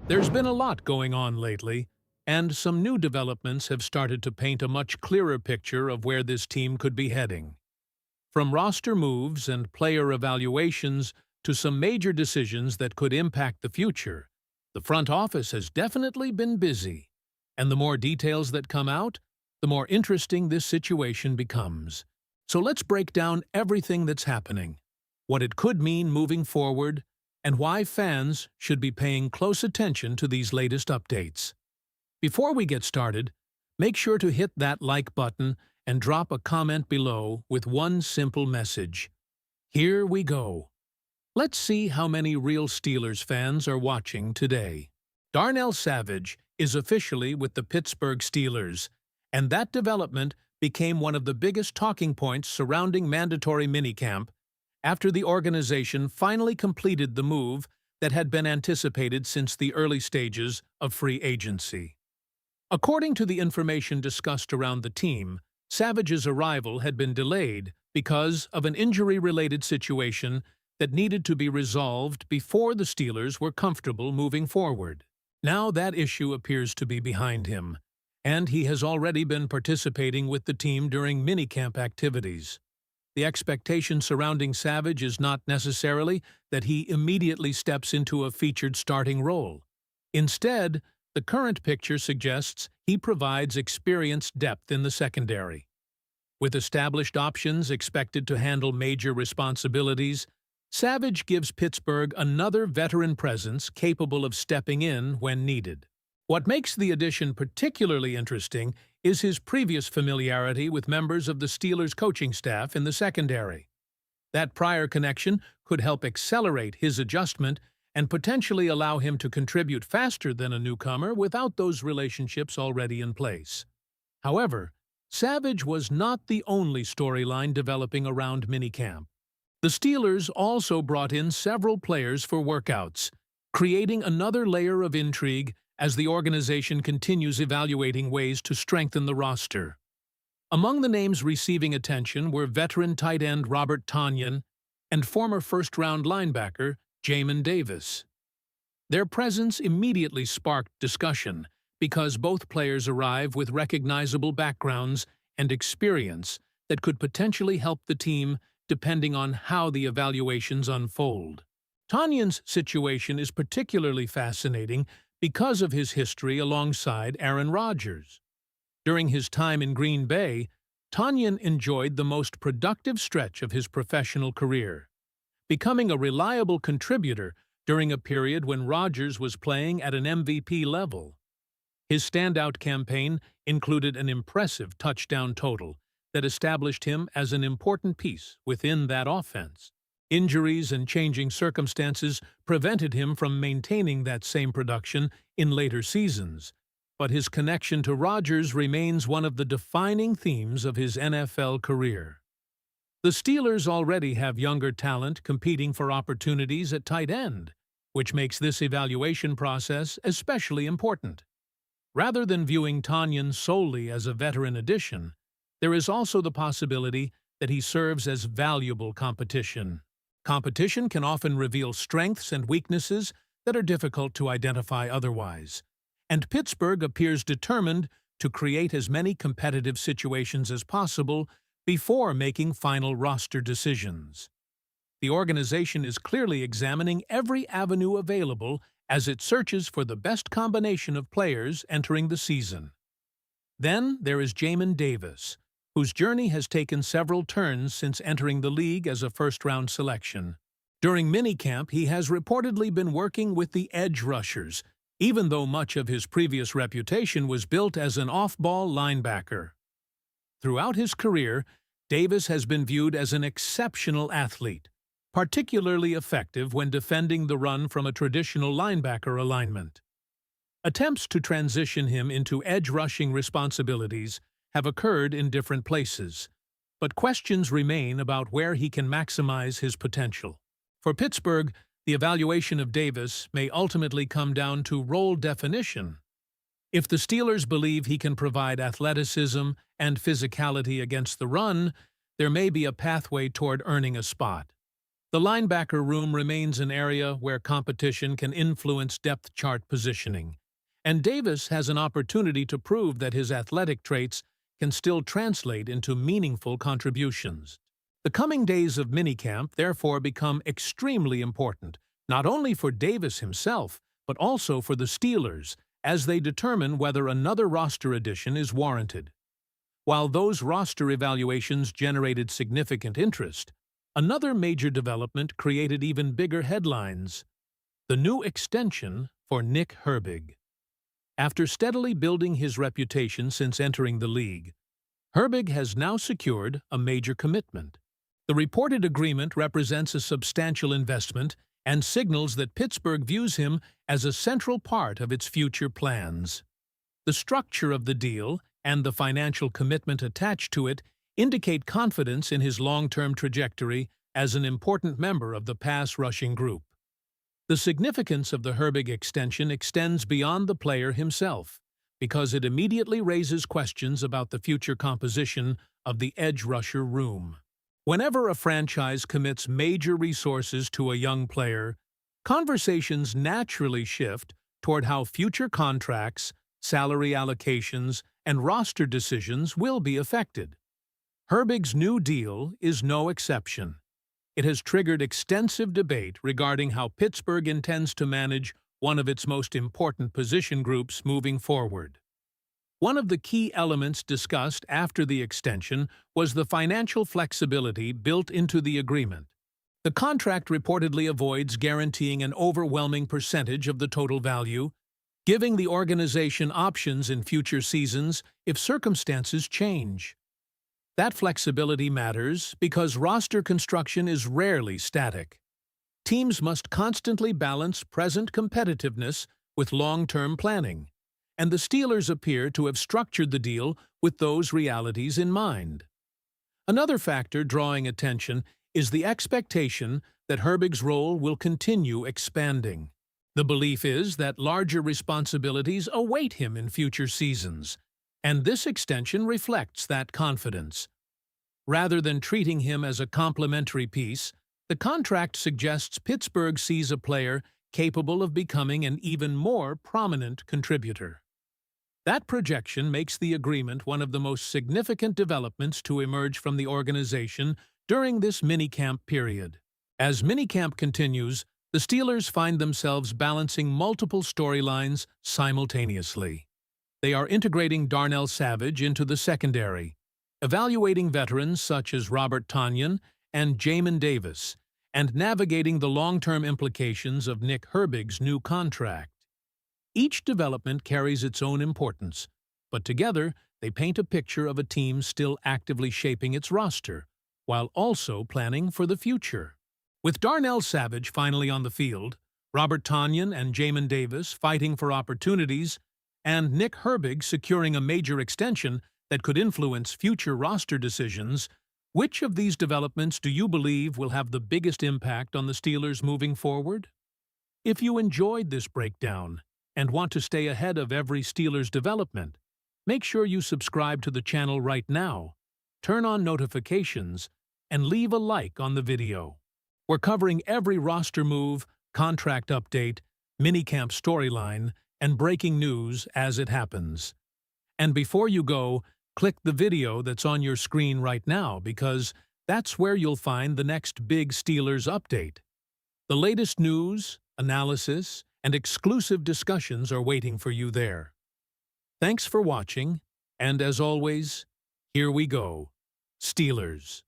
There's been a lot going on lately, and some new developments have started to paint a much clearer picture of where this team could be heading. From roster moves and player evaluations to some major decisions that could impact the future, the front office has definitely been busy. And the more details that come out, the more interesting this situation becomes. So let's break down everything that's happening, what it could mean moving forward, and why fans should be paying close attention to these latest updates. Before we get started, make sure to hit that like button and drop a comment below with one simple message. Here we go. Let's see how many real Steelers fans are watching today. Darnell Savage is officially with the Pittsburgh Steelers, and that development became one of the biggest talking points surrounding mandatory minicamp after the organization finally completed the move that had been anticipated since the early stages of free agency. According to the information discussed around the team, Savage's arrival had been delayed because of an injury-related situation that needed to be resolved before the Steelers were comfortable moving forward. Now that issue appears to be behind him, and he has already been participating with the team during minicamp activities. The expectation surrounding Savage is not necessarily that he immediately steps into a featured starting role. Instead, the current picture suggests he provides experienced depth in the secondary. With established options expected to handle major responsibilities, Savage gives Pittsburgh another veteran presence capable of stepping in when needed. What makes the addition particularly interesting is his previous familiarity with members of the Steelers' coaching staff in the secondary. That prior connection could help accelerate his adjustment and potentially allow him to contribute faster than a newcomer without those relationships already in place. However, Savage was not the only storyline developing around minicamp. The Steelers also brought in several players for workouts, creating another layer of intrigue as the organization continues evaluating ways to strengthen the roster. Among the names receiving attention were veteran tight end Robert Tonyan and former first-round linebacker Jamin Davis. Their presence immediately sparked discussion because both players arrive with recognizable backgrounds and experience that could potentially help the team depending on how the evaluations unfold. Tonyan's situation is particularly fascinating because of his history alongside Aaron Rodgers. During his time in Green Bay, Tonyan enjoyed the most productive stretch of his professional career, becoming a reliable contributor during a period when Rodgers was playing at an MVP level. His standout campaign included an impressive touchdown total that established him as an important piece within that offense. Injuries and changing circumstances prevented him from maintaining that same production in later seasons, but his connection to Rodgers remains one of the defining themes of his NFL career. The Steelers already have younger talent competing for opportunities at tight end, which makes this evaluation process especially important. Rather than viewing Tonyan solely as a veteran addition, there is also the possibility that he serves as valuable competition. Competition can often reveal strengths and weaknesses that are difficult to identify otherwise, and Pittsburgh appears determined to create as many competitive situations as possible before making final roster decisions. The organization is clearly examining every avenue available as it searches for the best combination of players entering the season. Then there is Jamin Davis, whose journey has taken several turns since entering the league as a first-round selection. During minicamp, he has reportedly been working with the edge rushers, even though much of his previous reputation was built as an off-ball linebacker. Throughout his career, Davis has been viewed as an exceptional athlete, particularly effective when defending the run from a traditional linebacker alignment. Attempts to transition him into edge-rushing responsibilities have occurred in different places, but questions remain about where he can maximize his potential. For Pittsburgh, the evaluation of Davis may ultimately come down to role definition. If the Steelers believe he can provide athleticism and physicality against the run, there may be a pathway toward earning a spot. The linebacker room remains an area where competition can influence depth chart positioning, and Davis has an opportunity to prove that his athletic traits can still translate into meaningful contributions. The coming days of minicamp therefore become extremely important, not only for Davis himself, but also for the Steelers, as they determine whether another roster addition is warranted. While those roster evaluations generated significant interest, another major development created even bigger headlines: the new extension for Nick Herbig. After steadily building his reputation since entering the league, Herbig has now secured a major commitment. The reported agreement represents a substantial investment and signals that Pittsburgh views him as a central part of its future plans. The structure of the deal and the financial commitment attached to it indicate confidence in his long-term trajectory as an important member of the pass-rushing group. The significance of the Herbig extension extends beyond the player himself, because it immediately raises questions about the future composition of the edge rusher room. Whenever a franchise commits major resources to a young player, conversations naturally shift toward how future contracts, salary allocations, and roster decisions will be affected. Herbig's new deal is no exception. It has triggered extensive debate regarding how Pittsburgh intends to manage one of its most important position groups moving forward. One of the key elements discussed after the extension was the financial flexibility built into the agreement. The contract reportedly avoids guaranteeing an overwhelming percentage of the total value, giving the organization options in future seasons if circumstances change. That flexibility matters because roster construction is rarely static. Teams must constantly balance present competitiveness with long-term planning, and the Steelers appear to have structured the deal with those realities in mind. Another factor drawing attention is the expectation that Herbig's role will continue expanding. The belief is that larger responsibilities await him in future seasons, and this extension reflects that confidence. Rather than treating him as a complementary piece, the contract suggests Pittsburgh sees a player capable of becoming an even more prominent contributor. That projection makes the agreement one of the most significant developments to emerge from the organization during this minicamp period. As minicamp continues, the Steelers find themselves balancing multiple storylines simultaneously. They are integrating Darnell Savage into the secondary, evaluating veterans such as Robert Tonyan and Jamin Davis, and navigating the long-term implications of Nick Herbig's new contract. Each development carries its own importance, but together they paint a picture of a team still actively shaping its roster, while also planning for the future. With Darnell Savage finally on the field, Robert Tonyan and Jamin Davis fighting for opportunities, and Nick Herbig securing a major extension that could influence future roster decisions, which of these developments do you believe will have the biggest impact on the Steelers moving forward? If you enjoyed this breakdown and want to stay ahead of every Steelers development, make sure you subscribe to the channel right now, turn on notifications, and leave a like on the video. We're covering every roster move, contract update, minicamp storyline, and breaking news as it happens. And before you go, click the video that's on your screen right now because that's where you'll find the next big Steelers update. The latest news, analysis, and exclusive discussions are waiting for you there. Thanks for watching, and as always, here we go, Steelers.